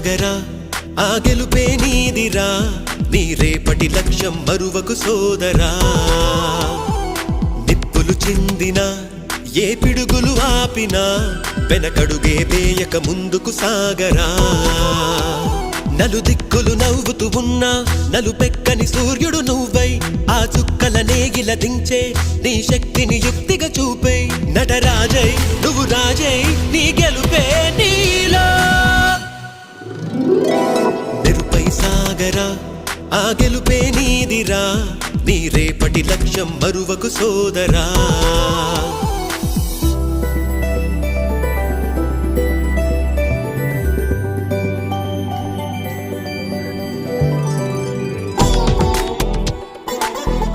సాగరా ఆ గెలుపే నీదిరా నీ రేపటి లక్ష్యం మరువకు సోదరా నిప్పులు చిందినా ఏ పిడుగులు ఆపినా వెనకడుగే వేయక ముందుకు సాగరా నలుదిక్కులు నవ్వుతూ ఉన్నా నలుపెక్కని సూర్యుడు నువ్వై ఆ చుక్కల నేగిల దించే నీ శక్తిని యుక్తిగా చూపే నటరాజై నువ్వు రాజై నీ గెలుపే నీలో మెరుపై సాగరా ఆ గెలుపే నీదిరా నీ రేపటి లక్ష్యం మరువకు సోదరా